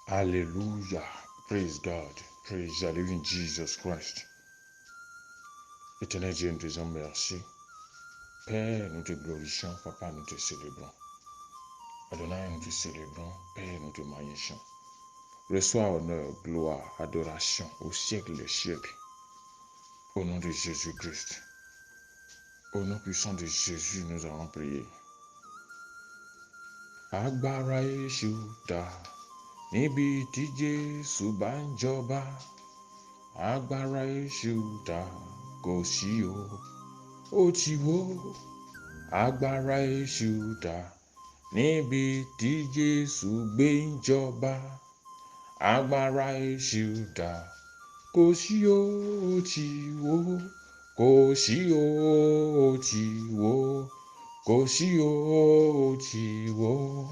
Hallelujah. Praise God. Praise the living Jesus Christ. Éternel Dieu, nous te disons merci. Père, nous te glorifions. Papa, nous te célébrons. Adonai, nous te célébrons. Père, nous te magnifions. Reçois honneur, gloire, adoration au siècle des siècles. Au nom de Jésus-Christ. Au nom puissant de Jésus, nous allons prier. Agbára Èṣù dà níbi tí Jésù bá ń jọba. Agbára Èṣù dà kò sí o. Ó ti wó. Agbára Èṣù dà níbi tí Jésù gbé ń jọba. Agbára Èṣù dà kò sí o. Ó ti wó. Kò sí o. Ó ti wó. Kò sí o. Ó ti wó.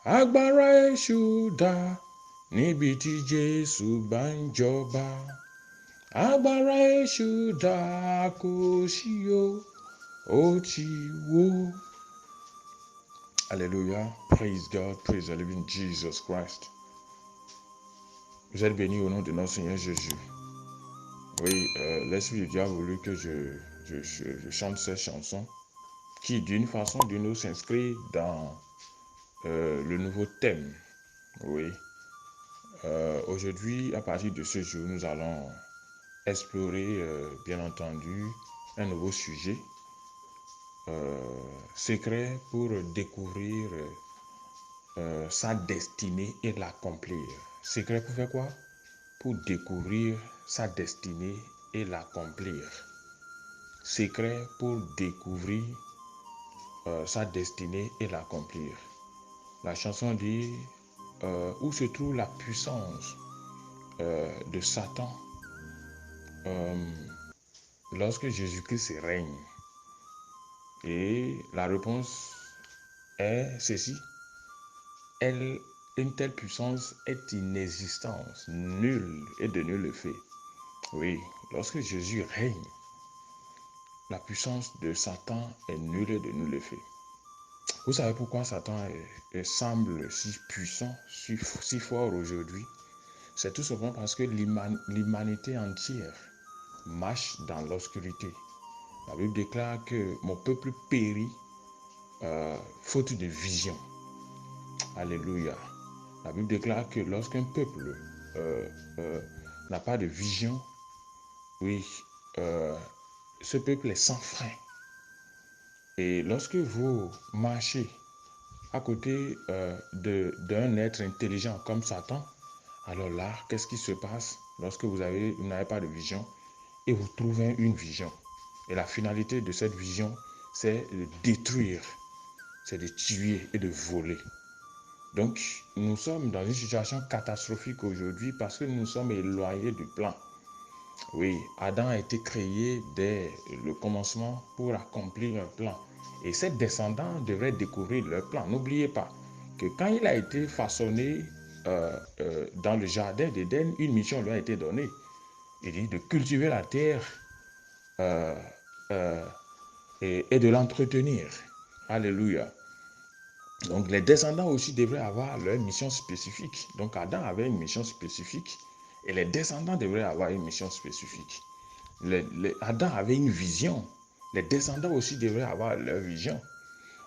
Agbára Èṣù dà níbi tí Jésù bá ń jọba. Agbára Èṣù dà kò sí o. Ó ti wó. Alléluia. Praise God. Praise the living Jesus Christ. Vous êtes bénis au nom de notre Seigneur Jésus. Oui, l'Esprit de Dieu a voulu que je chante cette chanson qui, d'une façon ou d'une autre, s'inscrit dans le nouveau thème. Oui. Aujourd'hui, à partir de ce jour, nous allons explorer, bien entendu, un nouveau sujet. Secret pour découvrir sa destinée et l'accomplir. Secret pour faire quoi? Pour découvrir sa destinée et l'accomplir. Secret pour découvrir sa destinée et l'accomplir. La chanson dit où se trouve la puissance de Satan lorsque Jésus-Christ règne. Et la réponse est ceci. Une telle puissance est inexistence, nulle et de nul effet. Oui, lorsque Jésus règne, la puissance de Satan est nulle et de nul effet. Vous savez pourquoi Satan semble si puissant, si fort aujourd'hui? C'est tout simplement parce que l'humanité entière marche dans l'obscurité. La Bible déclare que mon peuple périt faute de vision. Alléluia. La Bible déclare que lorsqu'un peuple n'a pas de vision, oui, ce peuple est sans frein. Et lorsque vous marchez à côté d'un être intelligent comme Satan, alors là, qu'est-ce qui se passe lorsque vous n'avez pas de vision et vous trouvez une vision? Et la finalité de cette vision, c'est de détruire, c'est de tuer et de voler. Donc, nous sommes dans une situation catastrophique aujourd'hui parce que nous sommes éloignés du plan. Oui, Adam a été créé dès le commencement pour accomplir un plan. Et ses descendants devraient découvrir leur plan. N'oubliez pas que quand il a été façonné dans le jardin d'Éden, une mission lui a été donnée. Il dit de cultiver la terre et de l'entretenir. Alléluia. Donc les descendants aussi devraient avoir leur mission spécifique. Donc Adam avait une mission spécifique et les descendants devraient avoir une mission spécifique. Adam avait une vision. Les descendants aussi devraient avoir leur vision.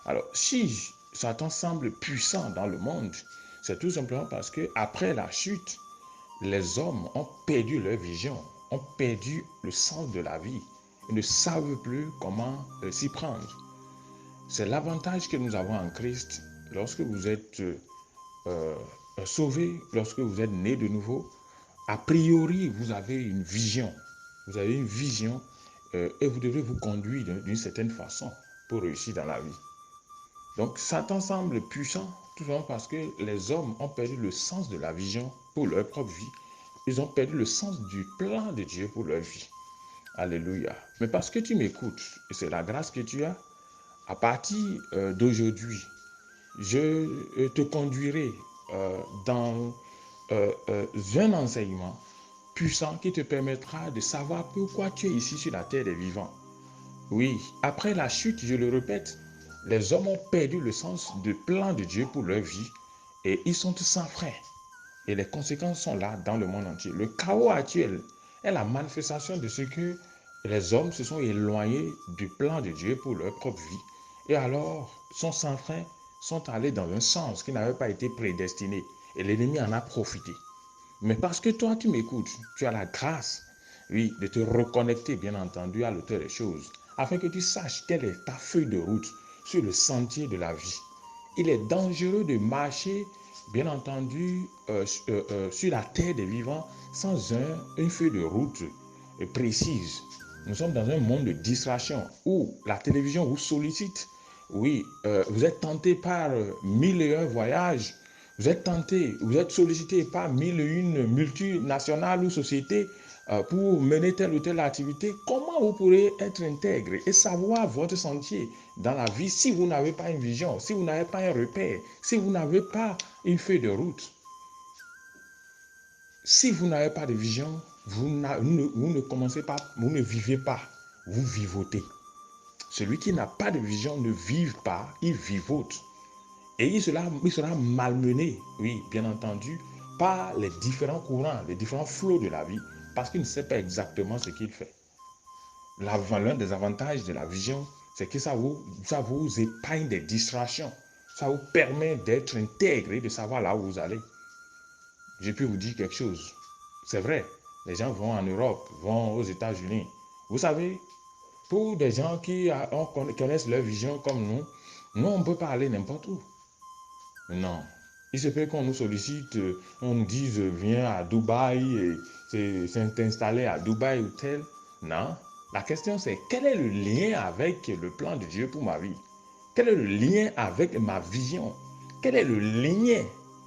Alors si Satan semble puissant dans le monde, c'est tout simplement parce que après la chute, les hommes ont perdu leur vision, ont perdu le sens de la vie. Ils ne savent plus comment s'y prendre. C'est l'avantage que nous avons en Christ. Lorsque vous êtes sauvé, lorsque vous êtes né de nouveau, a priori, vous avez une vision. Vous avez une vision et vous devez vous conduire d'une certaine façon pour réussir dans la vie. Donc, Satan semble puissant tout simplement parce que les hommes ont perdu le sens de la vision pour leur propre vie. Ils ont perdu le sens du plan de Dieu pour leur vie. Alléluia. Mais parce que tu m'écoutes, et c'est la grâce que tu as, à partir d'aujourd'hui, je te conduirai dans un enseignement puissant qui te permettra de savoir pourquoi tu es ici sur la terre des vivants. Oui, après la chute, je le répète, les hommes ont perdu le sens du plan de Dieu pour leur vie et ils sont sans frein. Et les conséquences sont là dans le monde entier. Le chaos actuel est la manifestation de ce que les hommes se sont éloignés du plan de Dieu pour leur propre vie. Et alors, sont sans frein, sont allés dans un sens qui n'avait pas été prédestiné. Et l'ennemi en a profité. Mais parce que toi, tu m'écoutes, tu as la grâce, oui, de te reconnecter, bien entendu, à l'auteur des choses, afin que tu saches quelle est ta feuille de route sur le sentier de la vie. Il est dangereux de marcher, bien entendu, sur la terre des vivants sans une feuille de route précise. Nous sommes dans un monde de distraction où la télévision vous sollicite. Oui, vous êtes tenté par 1001 voyages. Vous êtes tenté, vous êtes sollicité par 1001 multinationales ou sociétés pour mener telle ou telle activité. Comment vous pourrez être intègre et savoir votre sentier dans la vie si vous n'avez pas une vision, si vous n'avez pas un repère, si vous n'avez pas une feuille de route? Si vous n'avez pas de vision, vous ne commencez pas, vous ne vivez pas, vous vivotez. Celui qui n'a pas de vision ne vive pas, il vivote. Et il sera malmené, oui, bien entendu, par les différents courants, les différents flots de la vie, parce qu'il ne sait pas exactement ce qu'il fait. L'un des avantages de la vision, c'est que ça vous épargne des distractions. Ça vous permet d'être intègre et de savoir là où vous allez. Je peux vous dire quelque chose. C'est vrai, les gens vont en Europe, vont aux États-Unis. Vous savez, pour des gens qui connaissent leur vision comme nous, on ne peut pas aller n'importe où. Non. Il se peut qu'on nous sollicite, on nous dise viens à Dubaï et s'installer à Dubaï ou tel. Non. La question c'est quel est le lien avec le plan de Dieu pour ma vie? Quel est le lien avec ma vision? Quel est le lien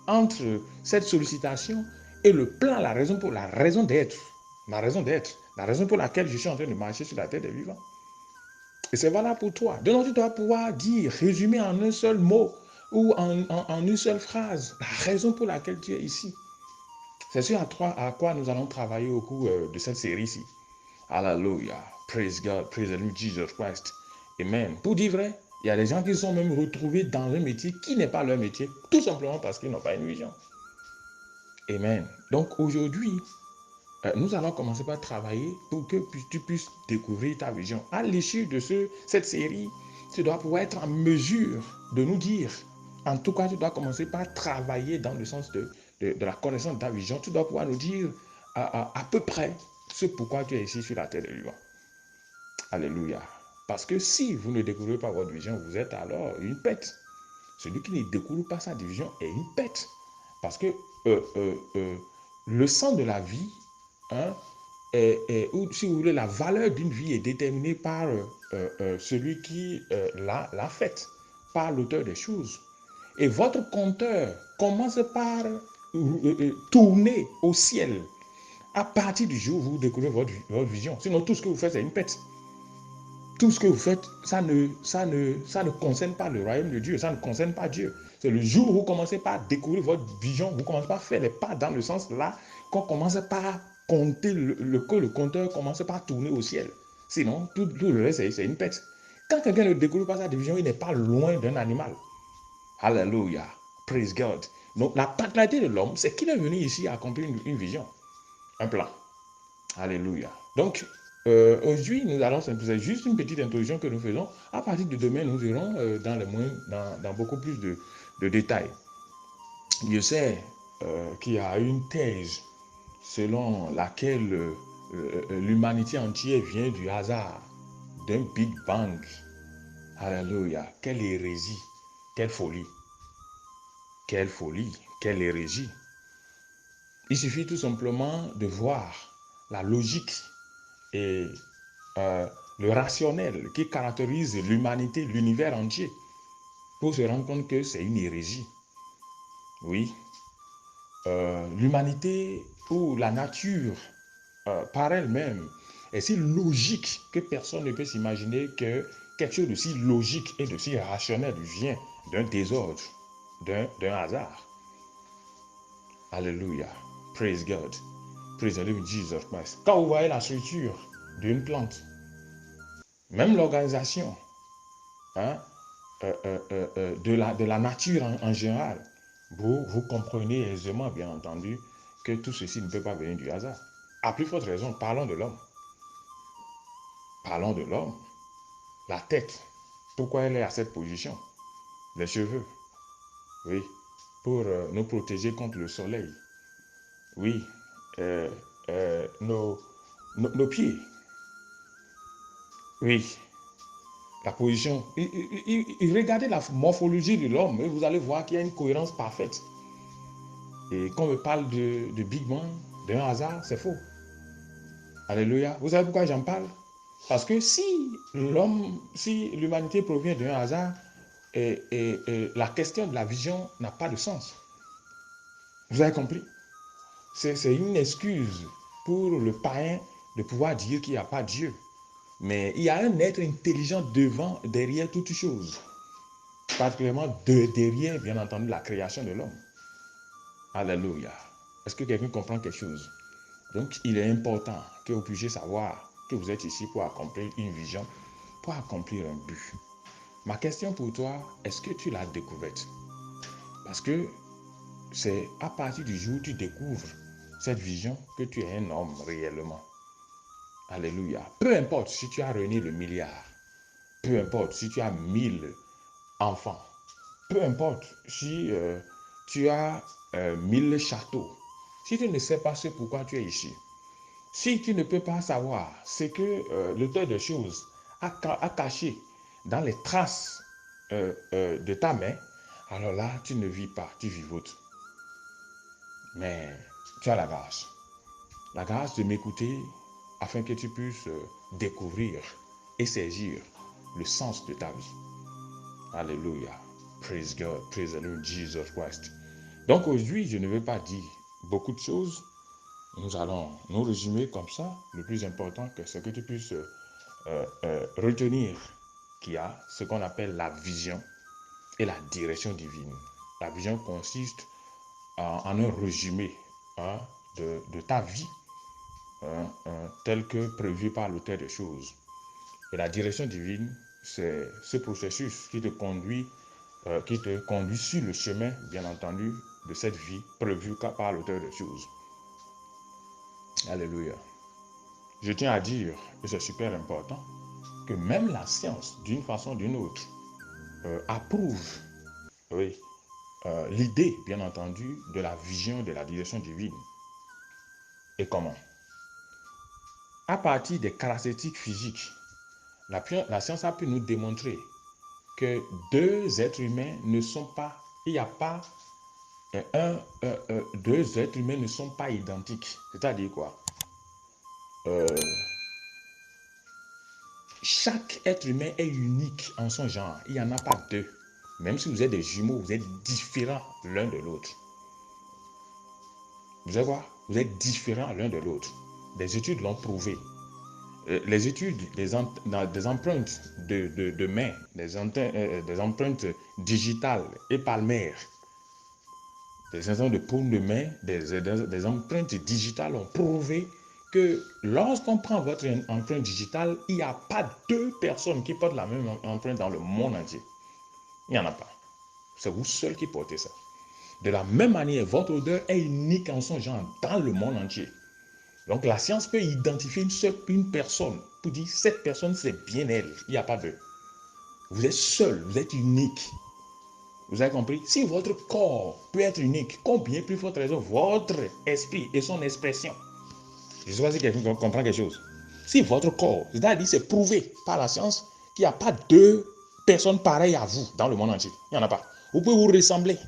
entre cette sollicitation et le plan, la raison d'être, ma raison d'être, la raison pour laquelle je suis en train de marcher sur la terre des vivants? Et c'est valable pour toi. Donc tu dois pouvoir dire, résumer en un seul mot ou en une seule phrase la raison pour laquelle tu es ici. C'est ce à quoi nous allons travailler au cours de cette série-ci. Hallelujah. Praise God. Praise the Lord Jesus Christ. Amen. Pour dire vrai, il y a des gens qui sont même retrouvés dans un métier qui n'est pas leur métier, tout simplement parce qu'ils n'ont pas une vision. Amen. Donc aujourd'hui, nous allons commencer par travailler pour que tu puisses découvrir ta vision. À l'issue de cette série, tu dois pouvoir être en mesure de nous dire, en tout cas, tu dois commencer par travailler dans le sens de la connaissance de ta vision. Tu dois pouvoir nous dire à peu près ce pourquoi tu es ici sur la terre des vivants. Alléluia. Parce que si vous ne découvrez pas votre vision, vous êtes alors une pète. Celui qui ne découvre pas sa vision est une pète. Parce que le sens de la vie, hein, ou si vous voulez, la valeur d'une vie est déterminée par celui qui l'a faite, par l'auteur des choses. Et votre compteur commence par tourner au ciel à partir du jour où vous découvrez votre vision. Sinon, tout ce que vous faites, c'est une pète. Tout ce que vous faites, ça ne concerne pas le royaume de Dieu, ça ne concerne pas Dieu. C'est le jour où vous commencez par découvrir votre vision, vous commencez par faire les pas dans le sens là, qu'on commence par compter, que le compteur commence par tourner au ciel. Sinon, tout le reste, c'est une pète. Quand quelqu'un ne découvre pas sa vision, il n'est pas loin d'un animal. Hallelujah. Praise God. Donc, la particularité de l'homme, c'est qu'il est venu ici accomplir une vision, un plan. Alléluia. Donc, aujourd'hui, nous allons, c'est juste une petite introduction que nous faisons. À partir de demain, nous irons dans beaucoup plus de détails. Je sais qu'il y a une thèse selon laquelle l'humanité entière vient du hasard, d'un Big Bang. Alléluia. Quelle hérésie, quelle folie, quelle hérésie. Il suffit tout simplement de voir la logique et le rationnel qui caractérise l'humanité, l'univers entier, pour se rendre compte que c'est une hérésie. Oui. L'humanité ou la nature par elle-même est si logique que personne ne peut s'imaginer que quelque chose de si logique et de si rationnel vient d'un désordre, d'un hasard. Alléluia. Praise God. Praise the living Jesus Christ. Quand vous voyez la structure d'une plante, même l'organisation, hein, de la nature en général, vous comprenez aisément, bien entendu, que tout ceci ne peut pas venir du hasard. À plus forte raison, parlons de l'homme. Parlons de l'homme. La tête. Pourquoi elle est à cette position? Les cheveux. Oui. Pour nous protéger contre le soleil. Oui. Euh, nos pieds. Oui. La position. Regardez la morphologie de l'homme et vous allez voir qu'il y a une cohérence parfaite. Et quand on me parle de Big Bang, d'un hasard, c'est faux. Alléluia. Vous savez pourquoi j'en parle? Parce que si l'humanité provient d'un hasard, la question de la vision n'a pas de sens. Vous avez compris? C'est une excuse pour le païen de pouvoir dire qu'il n'y a pas Dieu. Mais il y a un être intelligent derrière toute chose. Particulièrement derrière, bien entendu, la création de l'homme. Alléluia. Est-ce que quelqu'un comprend quelque chose? Donc, il est important que vous puissiez savoir que vous êtes ici pour accomplir une vision, pour accomplir un but. Ma question pour toi, est-ce que tu l'as découverte? Parce que c'est à partir du jour où tu découvres cette vision que tu es un homme réellement. Alléluia. Peu importe si tu as renié le milliard, peu importe si tu as 1000 enfants, peu importe si tu as 1000 châteaux, si tu ne sais pas ce pourquoi tu es ici, si tu ne peux pas savoir ce que l'auteur des choses a caché dans les traces de ta main, alors là, tu ne vis pas, tu vivotes. Mais tu as la grâce de m'écouter afin que tu puisses découvrir et saisir le sens de ta vie. Alléluia. Praise God. Praise the Lord Jesus Christ. Donc aujourd'hui, je ne vais pas dire beaucoup de choses. Nous allons nous résumer comme ça. Le plus important, c'est que tu puisses retenir qu'il y a ce qu'on appelle la vision et la direction divine. La vision consiste en un résumé de ta vie tel que prévu par l'auteur des choses. Et la direction divine, c'est ce processus qui te conduit sur le chemin, bien entendu, de cette vie prévue par l'auteur des choses. Alléluia. Je tiens à dire, et c'est super important, que même la science, d'une façon ou d'une autre, approuve oui, l'idée, bien entendu, de la vision de la direction divine. Et comment? À partir des caractéristiques physiques, la science a pu nous démontrer que deux êtres humains ne sont pas, il n'y a pas deux êtres humains ne sont pas identiques. C'est-à-dire quoi? Chaque être humain est unique en son genre. Il n'y en a pas deux. Même si vous êtes des jumeaux, vous êtes différents l'un de l'autre. Vous savez quoi? Vous êtes différents l'un de l'autre. Des études l'ont prouvé. Les études des empreintes de main, des empreintes digitales et palmaires, des empreintes de paume de main, des empreintes digitales ont prouvé que lorsqu'on prend votre empreinte digitale, il n'y a pas deux personnes qui portent la même empreinte dans le monde entier. Il n'y en a pas. C'est vous seul qui portez ça. De la même manière, votre odeur est unique en son genre dans le monde entier. Donc la science peut identifier une personne pour dire cette personne c'est bien elle. Il n'y a pas deux. Vous êtes seul, vous êtes unique. Vous avez compris? Si votre corps peut être unique, combien plus forte raison votre esprit et son expression? Je ne sais pas si quelqu'un comprend quelque chose. Si votre corps, c'est-à-dire c'est prouvé par la science qu'il n'y a pas deux personnes pareilles à vous dans le monde entier. Il n'y en a pas. Vous pouvez vous ressembler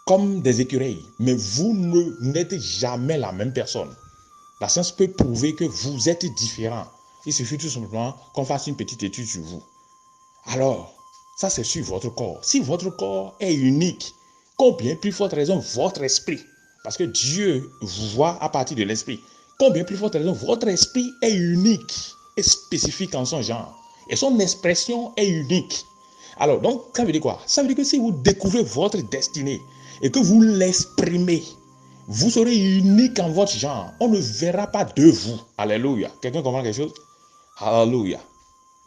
comme des écureuils, mais vous n'êtes jamais la même personne. La science peut prouver que vous êtes différent. Il suffit tout simplement qu'on fasse une petite étude sur vous. Alors, ça c'est sur votre corps. Si votre corps est unique, combien plus forte raison votre esprit? Parce que Dieu vous voit à partir de l'esprit. Combien plus forte raison votre esprit est unique et spécifique en son genre. Et son expression est unique. Alors, donc, ça veut dire quoi? Ça veut dire que si vous découvrez votre destinée et que vous l'exprimez, vous serez unique en votre genre. On ne verra pas de vous. Alléluia. Quelqu'un comprend quelque chose? Alléluia.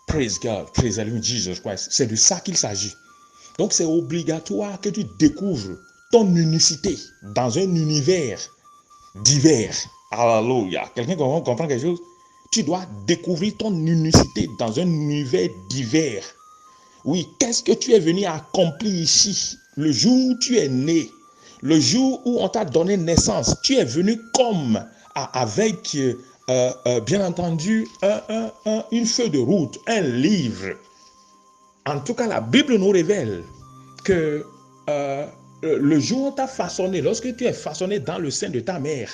Praise God. Praise the Lord Jesus Christ. C'est de ça qu'il s'agit. Donc c'est obligatoire que tu découvres ton unicité dans un univers divers. Alléluia. Quelqu'un comprend quelque chose? Tu dois découvrir ton unicité dans un univers divers. Oui, qu'est-ce que tu es venu accomplir ici? Le jour où tu es né, le jour où on t'a donné naissance, tu es venu comme avec, bien entendu, une feuille de route, un livre. En tout cas, la Bible nous révèle que le jour où on t'a façonné, lorsque tu es façonné dans le sein de ta mère,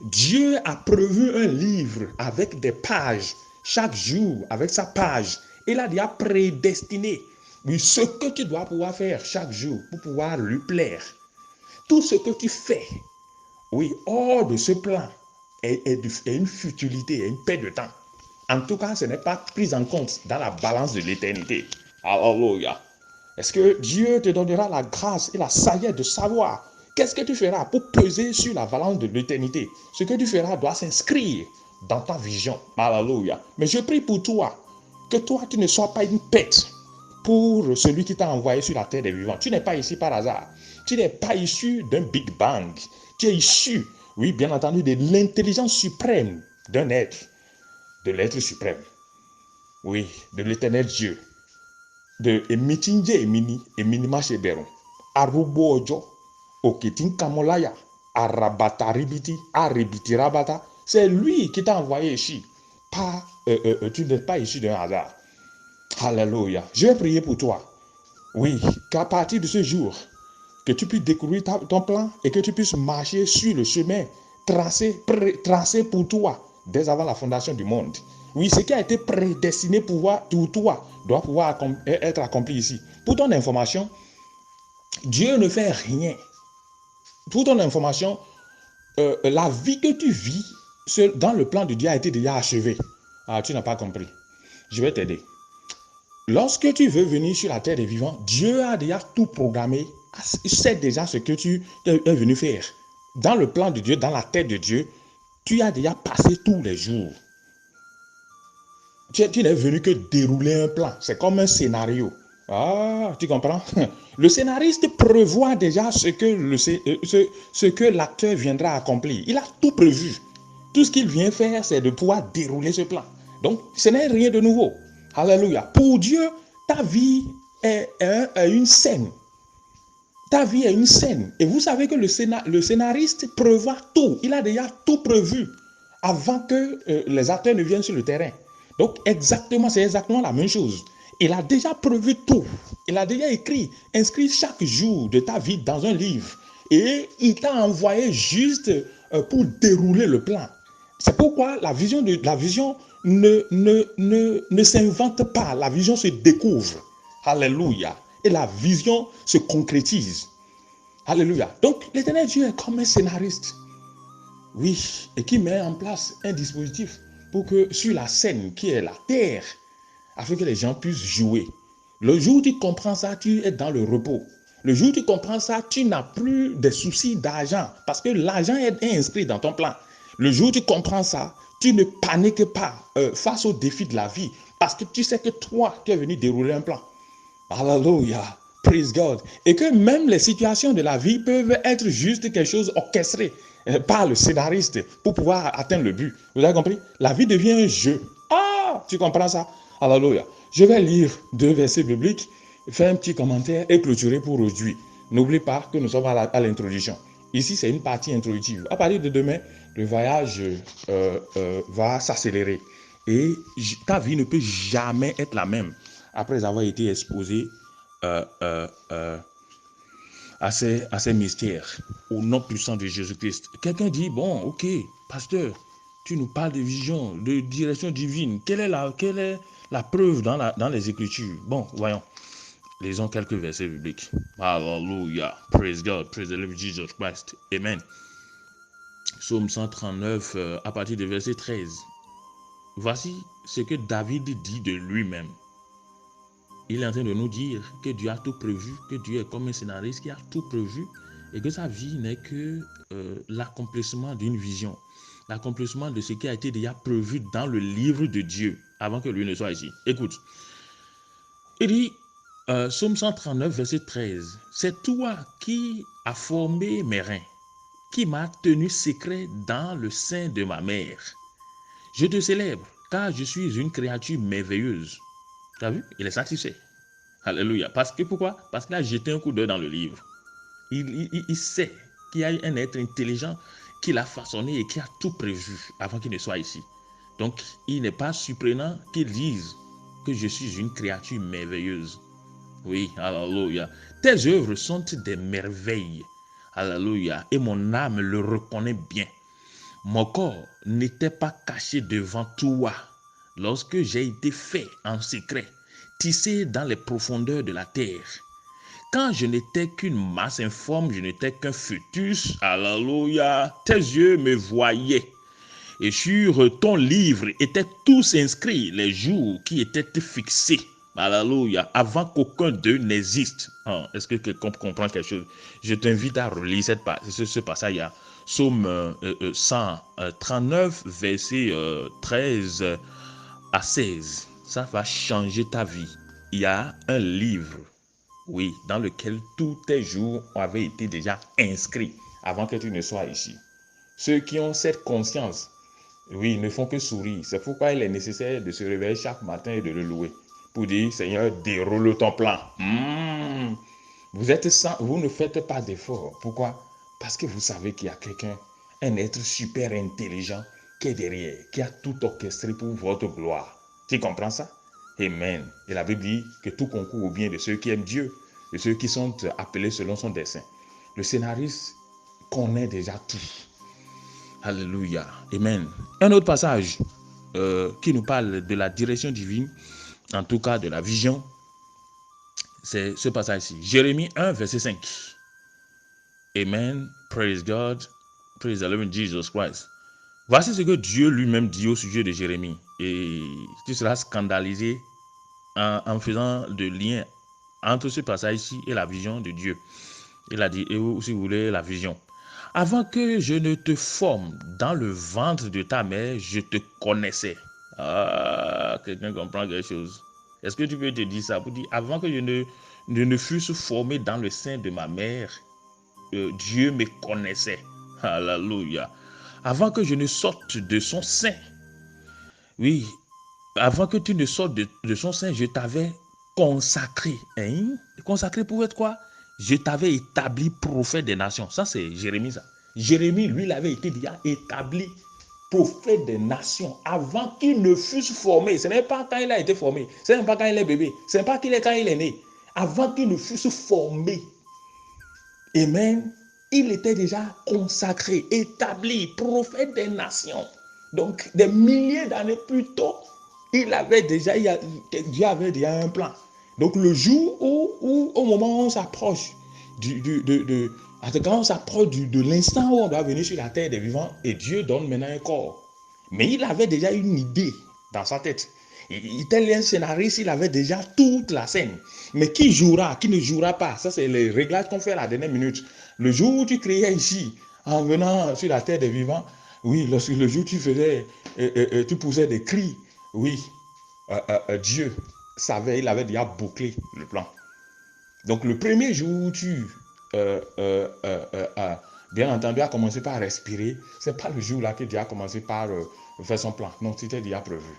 Dieu a prévu un livre avec des pages, chaque jour avec sa page. Il a déjà prédestiné ce que tu dois pouvoir faire chaque jour pour pouvoir lui plaire. Tout ce que tu fais, oui, hors de ce plan, est une futilité, est une perte de temps. En tout cas, ce n'est pas pris en compte dans la balance de l'éternité. Alléluia. Est-ce que Dieu te donnera la grâce et la sagesse de savoir qu'est-ce que tu feras pour peser sur la balance de l'éternité? Ce que tu feras doit s'inscrire dans ta vision. Alléluia. Mais je prie pour toi, que toi, tu ne sois pas une pète pour celui qui t'a envoyé sur la terre des vivants. Tu n'es pas ici par hasard. Tu n'es pas issu d'un Big Bang. Tu es issu, oui, bien entendu, de l'intelligence suprême d'un être, de l'être suprême. Oui, de l'éternel Dieu. De emitinje emini eminima sheberon arubo ojo oketin kamolaya arabata ribiti aribiti rabata. C'est lui qui t'a envoyé ici. Pas, tu n'es pas issu d'un hasard. Alléluia. Je vais prier pour toi. Oui, qu'à partir de ce jour, que tu puisses découvrir ton plan et que tu puisses marcher sur le chemin tracé pour toi dès avant la fondation du monde. Oui, ce qui a été prédestiné pour toi doit pouvoir être accompli ici. Pour ton information, Dieu ne fait rien. Pour ton information, la vie que tu vis dans le plan de Dieu a été déjà achevée. Ah, tu n'as pas compris. Je vais t'aider. Lorsque tu veux venir sur la terre des vivants, Dieu a déjà tout programmé. Il sait déjà ce que tu es venu faire. Dans le plan de Dieu, dans la tête de Dieu, tu as déjà passé tous les jours. Tu n'es venu que dérouler un plan. C'est comme un scénario. Ah, tu comprends? Le scénariste prévoit déjà ce que l'acteur viendra accomplir. Il a tout prévu. Tout ce qu'il vient faire, c'est de pouvoir dérouler ce plan. Donc, ce n'est rien de nouveau. Alléluia. Pour Dieu, ta vie est une scène. Ta vie est une scène. Et vous savez que le scénariste prévoit tout. Il a déjà tout prévu avant que les acteurs ne viennent sur le terrain. Donc, c'est exactement la même chose. Il a déjà prévu tout. Il a déjà inscrit chaque jour de ta vie dans un livre. Et il t'a envoyé juste pour dérouler le plan. C'est pourquoi la vision ne s'invente pas. La vision se découvre. Alléluia. Et la vision se concrétise. Alléluia. Donc, l'éternel Dieu est comme un scénariste. Oui, et qui met en place un dispositif pour que sur la scène qui est la terre, afin que les gens puissent jouer. Le jour où tu comprends ça, tu es dans le repos. Le jour où tu comprends ça, tu n'as plus de soucis d'argent parce que l'argent est inscrit dans ton plan. Le jour où tu comprends ça, tu ne paniques pas face aux défis de la vie parce que tu sais que toi, tu es venu dérouler un plan. Alléluia. Praise God. Et que même les situations de la vie peuvent être juste quelque chose orchestré par le scénariste pour pouvoir atteindre le but. Vous avez compris? La vie devient un jeu. Ah, tu comprends ça? Alléluia. Je vais lire 2 versets bibliques, faire un petit commentaire et clôturer pour aujourd'hui. N'oublie pas que nous sommes à l'introduction. Ici, c'est une partie introductive. À partir de demain, le voyage va s'accélérer. Et ta vie ne peut jamais être la même après avoir été exposé à ces mystères au nom puissant de Jésus-Christ. Quelqu'un dit, bon, ok, pasteur, tu nous parles de vision, de direction divine. Quelle est la preuve dans les Écritures? Bon, voyons. Lisons quelques versets bibliques. Hallelujah. Praise God. Praise the living Jesus Christ. Amen. Psaume 139, à partir du verset 13. Voici ce que David dit de lui-même. Il est en train de nous dire que Dieu a tout prévu, que Dieu est comme un scénariste qui a tout prévu et que sa vie n'est que l'accomplissement d'une vision, l'accomplissement de ce qui a été déjà prévu dans le livre de Dieu avant que lui ne soit ici. Écoute, il dit, Psaume 139, verset 13. C'est toi qui as formé mes reins, qui m'as tenu secret dans le sein de ma mère. Je te célèbre, car je suis une créature merveilleuse. Tu as vu? Il est satisfait. Alléluia. Parce que pourquoi? Parce qu'il a jeté un coup d'œil dans le livre. Il sait qu'il y a un être intelligent qui l'a façonné et qui a tout prévu avant qu'il ne soit ici. Donc, il n'est pas surprenant qu'il dise que je suis une créature merveilleuse. Oui, alléluia. Tes œuvres sont des merveilles. Alléluia. Et mon âme le reconnaît bien. Mon corps n'était pas caché devant toi lorsque j'ai été fait en secret, tissé dans les profondeurs de la terre. Quand je n'étais qu'une masse informe, je n'étais qu'un fœtus, alléluia, tes yeux me voyaient. Et sur ton livre étaient tous inscrits les jours qui étaient fixés, alléluia, avant qu'aucun d'eux n'existe. Est-ce que quelqu'un comprend quelque chose? Je t'invite à relire ce passage. Il y a Psaume 139, verset 13 à 16. Ça va changer ta vie. Il y a un livre, oui, dans lequel tous tes jours avaient été déjà inscrits avant que tu ne sois ici. Ceux qui ont cette conscience, oui, ne font que sourire. C'est pourquoi il est nécessaire de se réveiller chaque matin et de le louer. Pour dire, Seigneur, déroule ton plan. Vous ne faites pas d'effort. Pourquoi? Parce que vous savez qu'il y a quelqu'un, un être super intelligent qui est derrière, qui a tout orchestré pour votre gloire. Tu comprends ça? Amen. Et la Bible dit que tout concourt au bien de ceux qui aiment Dieu, de ceux qui sont appelés selon son dessein. Le scénariste connaît déjà tout. Alléluia. Amen. Un autre passage qui nous parle de la direction divine, en tout cas de la vision, c'est ce passage-ci. Jérémie 1, verset 5. Amen. Praise God. Praise the living Jesus Christ. Voici ce que Dieu lui-même dit au sujet de Jérémie. Et tu seras scandalisé en faisant le lien entre ce passage-ci et la vision de Dieu. Il a dit, et vous, si vous voulez, la vision. Avant que je ne te forme dans le ventre de ta mère, je te connaissais. Ah, quelqu'un comprend quelque chose. Est-ce que tu peux te dire ça pour dire, avant que je ne fusse formé dans le sein de ma mère, Dieu me connaissait. Alléluia. Avant que je ne sorte de son sein, oui, avant que tu ne sortes de son sein, je t'avais consacré. Consacré pour être quoi? Je t'avais établi prophète des nations. Ça, c'est Jérémie, ça. Jérémie, lui, il avait été déjà établi prophète des nations avant qu'il ne fût formé. Ce n'est pas quand il a été formé. Ce n'est pas quand il est bébé. Ce n'est pas quand il est né. Avant qu'il ne fût formé. Amen. Il était déjà consacré, établi, prophète des nations. Donc, des milliers d'années plus tôt, Dieu avait déjà un plan. Donc, le jour où au moment où on s'approche quand on s'approche de l'instant où on doit venir sur la terre des vivants, et Dieu donne maintenant un corps. Mais il avait déjà une idée dans sa tête. Il était un scénariste, il avait déjà toute la scène. Mais qui jouera, qui ne jouera pas? Ça, c'est les réglages qu'on fait à la dernière minute. Le jour où tu criais ici, en venant sur la terre des vivants, oui, le jour où tu faisais, tu poussais des cris, oui, Dieu savait, il avait déjà bouclé le plan. Donc, le premier jour où tu, bien entendu, as commencé par respirer, ce n'est pas le jour là que Dieu a commencé par faire son plan. Non, c'était déjà prévu.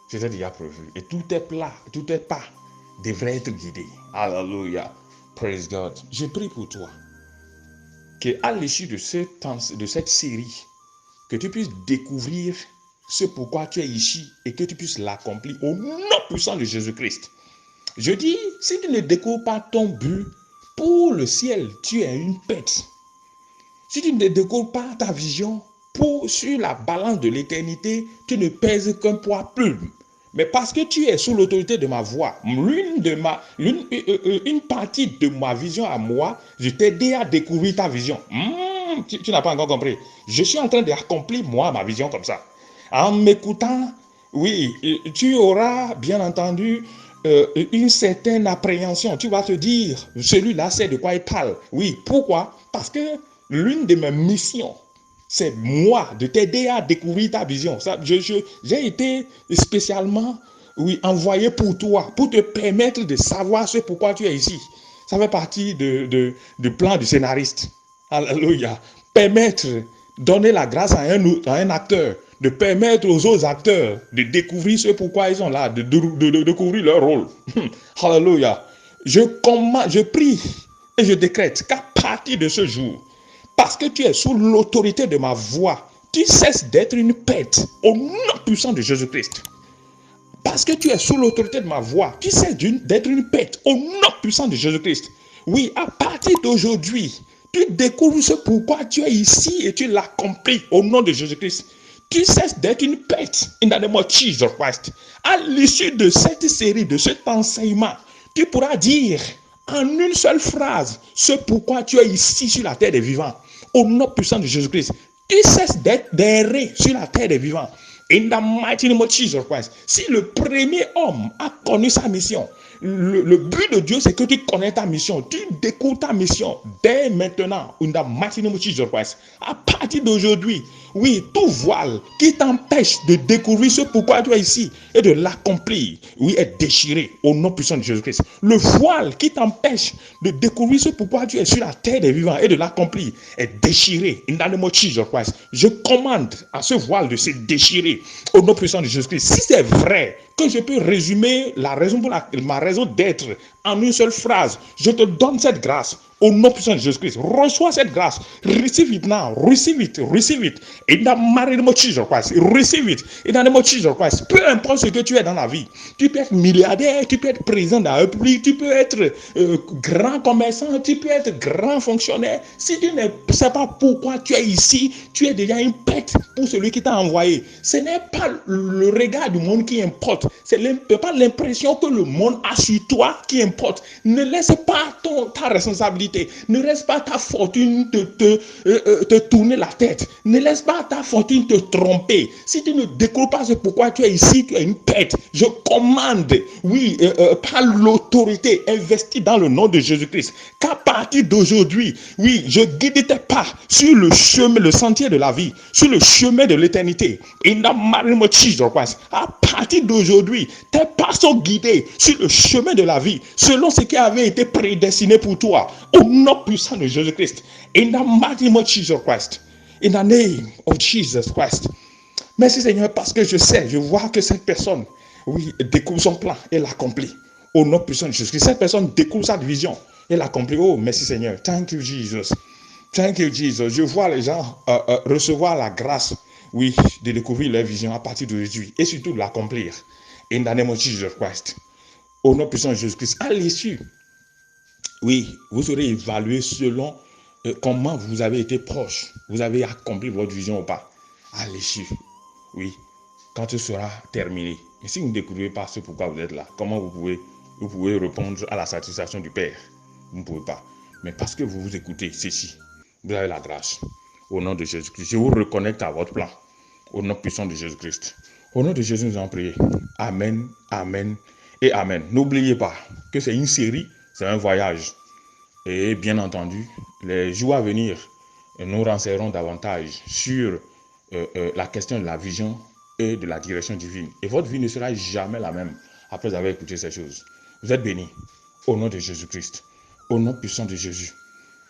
C'était déjà prévu. Et tout est plat, tout est pas devrait être guidé. Alléluia. Praise God. Je prie pour toi qu'à l'issue de cette série, que tu puisses découvrir ce pourquoi tu es ici et que tu puisses l'accomplir au nom puissant de Jésus-Christ. Je dis, si tu ne découvres pas ton but pour le ciel, tu es une bête. Si tu ne découvres pas ta vision sur la balance de l'éternité, tu ne pèses qu'un poids plume. Mais parce que tu es sous l'autorité de ma voix, une partie de ma vision à moi, je t'ai aidé à découvrir ta vision. Tu n'as pas encore compris. Je suis en train d'accomplir moi ma vision comme ça. En m'écoutant, oui, tu auras bien entendu une certaine appréhension. Tu vas te dire, celui-là sait de quoi il parle. Oui, pourquoi? Parce que l'une de mes missions, c'est moi de t'aider à découvrir ta vision. J'ai été spécialement oui, envoyé pour toi, pour te permettre de savoir ce pourquoi tu es ici. Ça fait partie du plan du scénariste. Alléluia. Permettre, donner la grâce à un acteur, de permettre aux autres acteurs de découvrir ce pourquoi ils sont là, de découvrir leur rôle. Alléluia. Je prie et je décrète qu'à partir de ce jour, parce que tu es sous l'autorité de ma voix, tu cesses d'être une pète au nom puissant de Jésus-Christ. Parce que tu es sous l'autorité de ma voix, tu cesses d'être une pète au nom puissant de Jésus-Christ. Oui, à partir d'aujourd'hui, tu découvres ce pourquoi tu es ici et tu l'accomplis au nom de Jésus-Christ. Tu cesses d'être une pète in the name of Jesus Christ. À l'issue de cette série, de cet enseignement, tu pourras dire en une seule phrase ce pourquoi tu es ici sur la terre des vivants. Au nom puissant de Jésus-Christ, tu cesses d'errer sur la terre des vivants. In the mighty name of Jesus Christ. Si le premier homme a connu sa mission, le but de Dieu, c'est que tu connais ta mission. Tu découvres ta mission dès maintenant. In the mighty name of Jesus Christ. À partir d'aujourd'hui, oui, tout voile qui t'empêche de découvrir ce pourquoi tu es ici et de l'accomplir, oui, est déchiré au nom puissant de Jésus-Christ. Le voile qui t'empêche de découvrir ce pourquoi tu es sur la terre des vivants et de l'accomplir est déchiré. In the name of Jesus Christ. Je commande à ce voile de se déchirer au nom puissant de Jésus-Christ. Si c'est vrai que je peux résumer la raison pour ma raison d'être en une seule phrase, je te donne cette grâce au nom puissant de Jésus-Christ. Reçois cette grâce. Receive it now. Receive it. Receive it. In the mighty name of Jesus Christ. Receive it. In the name of Jesus Christ. Peu importe ce que tu es dans la vie. Tu peux être milliardaire, tu peux être président de la République, tu peux être grand commerçant, tu peux être grand fonctionnaire. Si tu ne sais pas pourquoi tu es ici, tu es déjà une pète pour celui qui t'a envoyé. Ce n'est pas le regard du monde qui importe. Ce n'est pas l'impression que le monde a sur toi qui importe. Ne laisse pas ta responsabilité. Ne laisse pas ta fortune te tourner la tête. Ne laisse pas ta fortune te tromper. Si tu ne découvres pas ce pourquoi tu es ici, tu es une pète. Je commande, oui, par l'autorité investie dans le nom de Jésus-Christ, qu'à partir d'aujourd'hui, oui, je guide tes pas sur le chemin, le sentier de la vie, sur le chemin de l'éternité. In the mighty name of Jesus Christ. À partir d'aujourd'hui, tes pas sont guidés sur le chemin de la vie, selon ce qui avait été prédestiné pour toi. Au nom puissant de Jésus-Christ. In the mighty name of Jesus Christ. In the name of Jesus Christ. Merci Seigneur, parce que je sais, je vois que cette personne, oui, découvre son plan et l'accomplit. Au nom puissant de Jésus-Christ. Cette personne découvre sa vision et l'accomplit. Oh, merci Seigneur. Thank you, Jesus. Thank you, Jesus. Je vois les gens recevoir la grâce, oui, de découvrir leur vision à partir d'aujourd'hui et surtout de l'accomplir. In the name of Jesus Christ. Au nom puissant de Jésus-Christ. À l'issue, oui, vous serez évalué selon comment vous avez été proche, vous avez accompli votre vision ou pas. À l'issue, oui, quand ce sera terminé. Mais si vous ne découvrez pas ce pourquoi vous êtes là, comment vous pouvez répondre à la satisfaction du Père? Vous ne pouvez pas. Mais parce que vous vous écoutez ceci, vous avez la grâce. Au nom de Jésus-Christ, je vous reconnecte à votre plan. Au nom puissant de Jésus-Christ. Au nom de Jésus, nous allons prier. Amen, amen et amen. N'oubliez pas que c'est une série, c'est un voyage. Et bien entendu, les jours à venir, nous renseignerons davantage sur la question de la vision et de la direction divine. Et votre vie ne sera jamais la même après avoir écouté ces choses. Vous êtes bénis au nom de Jésus-Christ, au nom puissant de Jésus.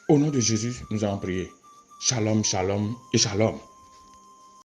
Au nom de Jésus, nous allons prier. Shalom, shalom et shalom.